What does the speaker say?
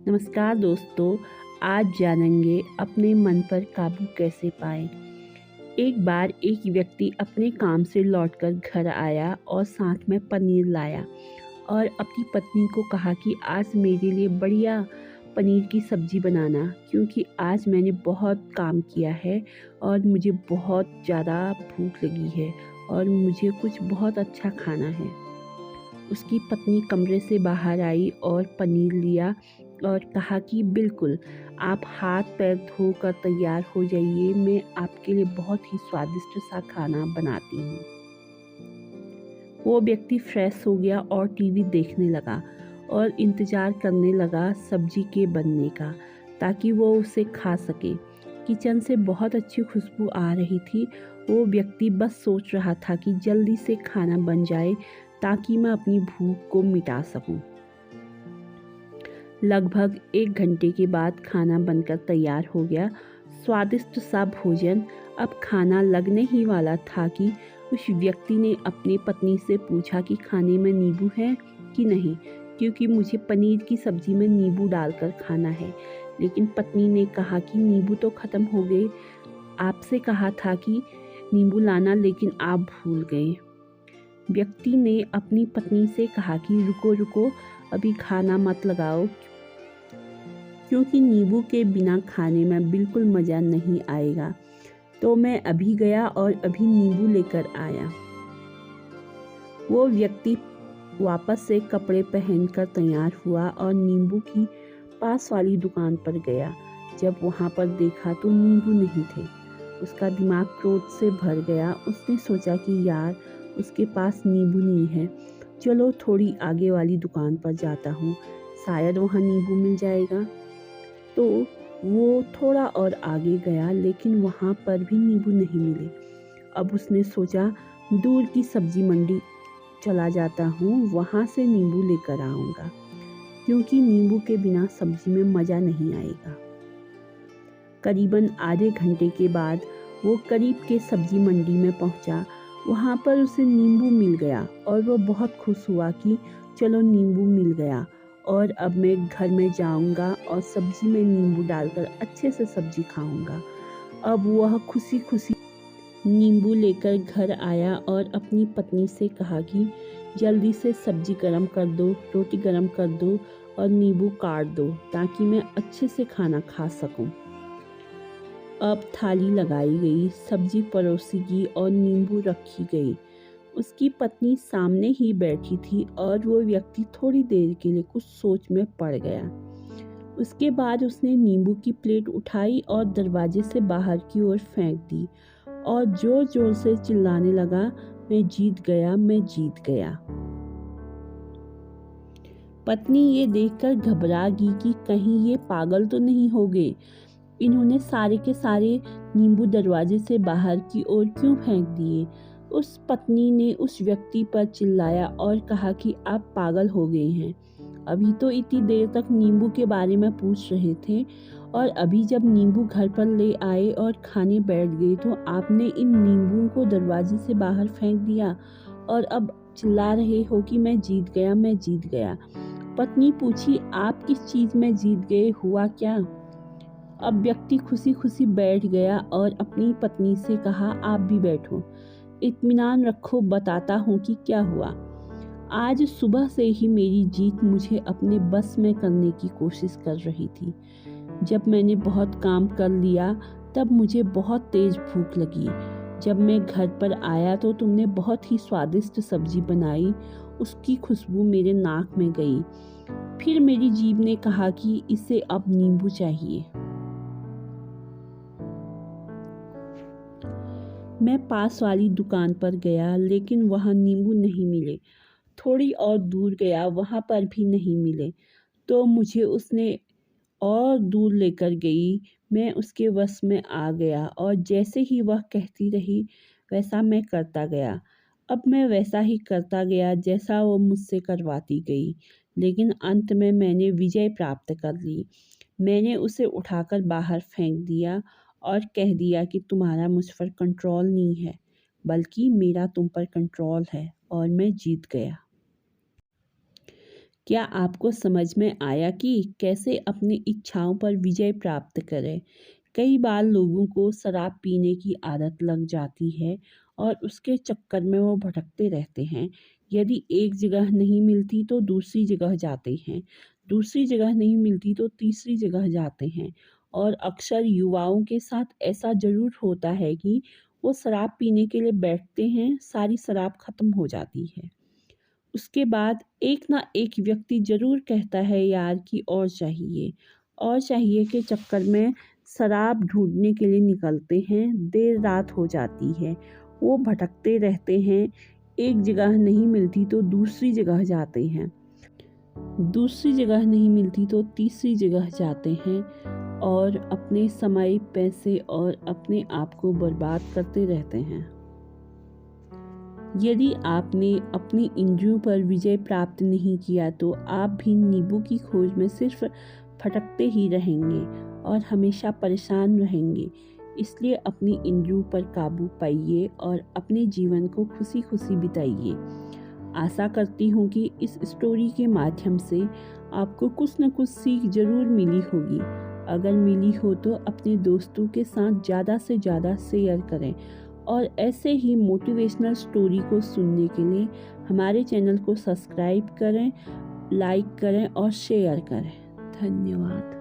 नमस्कार दोस्तों, आज जानेंगे अपने मन पर काबू कैसे पाएं। एक बार एक व्यक्ति अपने काम से लौटकर घर आया और साथ में पनीर लाया और अपनी पत्नी को कहा कि आज मेरे लिए बढ़िया पनीर की सब्जी बनाना, क्योंकि आज मैंने बहुत काम किया है और मुझे बहुत ज़्यादा भूख लगी है और मुझे कुछ बहुत अच्छा खाना है। उसकी पत्नी कमरे से बाहर आई और पनीर लिया और कहा कि बिल्कुल, आप हाथ पैर धोकर तैयार हो जाइए, मैं आपके लिए बहुत ही स्वादिष्ट सा खाना बनाती हूँ। वो व्यक्ति फ्रेश हो गया और टीवी देखने लगा और इंतज़ार करने लगा सब्जी के बनने का, ताकि वो उसे खा सके। किचन से बहुत अच्छी खुशबू आ रही थी। वो व्यक्ति बस सोच रहा था कि जल्दी से खाना बन जाए ताकि मैं अपनी भूख को मिटा सकूं। लगभग 1 घंटे के बाद खाना बनकर तैयार हो गया। स्वादिष्ट सा भोजन अब खाना लगने ही वाला था कि उस व्यक्ति ने अपनी पत्नी से पूछा कि खाने में नींबू है कि नहीं, क्योंकि मुझे पनीर की सब्जी में नींबू डालकर खाना है। लेकिन पत्नी ने कहा कि नींबू तो ख़त्म हो गए, आपसे कहा था कि नींबू लाना, लेकिन आप भूल गए। व्यक्ति ने अपनी पत्नी से कहा कि रुको रुको, अभी खाना मत लगाओ, क्योंकि नींबू के बिना खाने में बिल्कुल मज़ा नहीं आएगा। तो मैं अभी गया और अभी नींबू लेकर आया। वो व्यक्ति वापस से कपड़े पहनकर तैयार हुआ और नींबू की पास वाली दुकान पर गया। जब वहाँ पर देखा तो नींबू नहीं थे। उसका दिमाग क्रोध से भर गया। उसने सोचा कि यार, उसके पास नींबू नहीं है, चलो थोड़ी आगे वाली दुकान पर जाता हूँ, शायद वहाँ नींबू मिल जाएगा। तो वो थोड़ा और आगे गया, लेकिन वहाँ पर भी नींबू नहीं मिले। अब उसने सोचा दूर की सब्जी मंडी चला जाता हूँ, वहाँ से नींबू लेकर आऊँगा, क्योंकि नींबू के बिना सब्जी में मज़ा नहीं आएगा। करीबन आधे घंटे के बाद वो करीब के सब्जी मंडी में पहुँचा। वहाँ पर उसे नींबू मिल गया और वो बहुत खुश हुआ कि चलो नींबू मिल गया और अब मैं घर में जाऊँगा और सब्जी में नींबू डालकर अच्छे से सब्जी खाऊँगा। अब वह खुशी खुशी नींबू लेकर घर आया और अपनी पत्नी से कहा कि जल्दी से सब्जी गरम कर दो, रोटी गरम कर दो और नींबू काट दो, ताकि मैं अच्छे से खाना खा सकूं। अब थाली लगाई गई, सब्जी परोसी गई और नींबू रखी गई। उसकी पत्नी सामने ही बैठी थी और वो व्यक्ति थोड़ी देर के लिए कुछ सोच में पड़ गया। उसके बाद उसने नींबू की प्लेट उठाई और दरवाजे से बाहर की ओर फेंक दी और जोर जोर से चिल्लाने लगा, मैं जीत गया, मैं जीत गया। पत्नी ये देखकर घबरा गई कि कहीं ये पागल तो नहीं हो गए, इन्होंने सारे के सारे नींबू दरवाजे से बाहर की ओर क्यों फेंक दिए। उस पत्नी ने उस व्यक्ति पर चिल्लाया और कहा कि आप पागल हो गए हैं। अभी तो इतनी देर तक नींबू के बारे में पूछ रहे थे और अभी जब नींबू घर पर ले आए और खाने बैठ गए तो आपने इन नींबुओं को दरवाजे से बाहर फेंक दिया और अब चिल्ला रहे हो कि मैं जीत गया, मैं जीत गया। पत्नी पूछी, आप किस चीज़ में जीत गए, हुआ क्या? अब व्यक्ति खुशी खुशी बैठ गया और अपनी पत्नी से कहा, आप भी बैठो, इत्मीनान रखो, बताता हूँ कि क्या हुआ। आज सुबह से ही मेरी जीत मुझे अपने बस में करने की कोशिश कर रही थी। जब मैंने बहुत काम कर लिया तब मुझे बहुत तेज भूख लगी। जब मैं घर पर आया तो तुमने बहुत ही स्वादिष्ट सब्जी बनाई, उसकी खुशबू मेरे नाक में गई। फिर मेरी जीभ ने कहा कि इसे अब नींबू चाहिए। मैं पास वाली दुकान पर गया, लेकिन वहाँ नींबू नहीं मिले। थोड़ी और दूर गया, वहाँ पर भी नहीं मिले। तो मुझे उसने और दूर लेकर गई। मैं उसके वश में आ गया और जैसे ही वह कहती रही वैसा मैं करता गया। अब मैं वैसा ही करता गया जैसा वो मुझसे करवाती गई, लेकिन अंत में मैंने विजय प्राप्त कर ली। मैंने उसे उठाकर बाहर फेंक दिया और कह दिया कि तुम्हारा मुझ पर कंट्रोल नहीं है, बल्कि मेरा तुम पर कंट्रोल है और मैं जीत गया। क्या आपको समझ में आया कि कैसे अपनी इच्छाओं पर विजय प्राप्त करें? कई बार लोगों को शराब पीने की आदत लग जाती है और उसके चक्कर में वो भटकते रहते हैं। यदि एक जगह नहीं मिलती तो दूसरी जगह जाते हैं, दूसरी जगह नहीं मिलती तो तीसरी जगह जाते हैं। और अक्सर युवाओं के साथ ऐसा ज़रूर होता है कि वो शराब पीने के लिए बैठते हैं, सारी शराब ख़त्म हो जाती है। उसके बाद एक ना एक व्यक्ति ज़रूर कहता है यार कि और चाहिए के चक्कर में शराब ढूँढने के लिए निकलते हैं, देर रात हो जाती है। वो भटकते रहते हैं, एक जगह नहीं मिलती तो दूसरी जगह जाते हैं, दूसरी जगह नहीं मिलती तो तीसरी जगह जाते हैं और अपने समय, पैसे और अपने आप को बर्बाद करते रहते हैं। यदि आपने अपनी इंद्रियों पर विजय प्राप्त नहीं किया तो आप भी नींबू की खोज में सिर्फ भटकते ही रहेंगे और हमेशा परेशान रहेंगे। इसलिए अपनी इंद्रियों पर काबू पाइए और अपने जीवन को खुशी खुशी बिताइए। आशा करती हूँ कि इस स्टोरी के माध्यम से आपको कुछ न कुछ सीख जरूर मिली होगी। अगर मिली हो तो अपने दोस्तों के साथ ज़्यादा से ज़्यादा शेयर करें और ऐसे ही मोटिवेशनल स्टोरी को सुनने के लिए हमारे चैनल को सब्सक्राइब करें, लाइक करें और शेयर करें। धन्यवाद।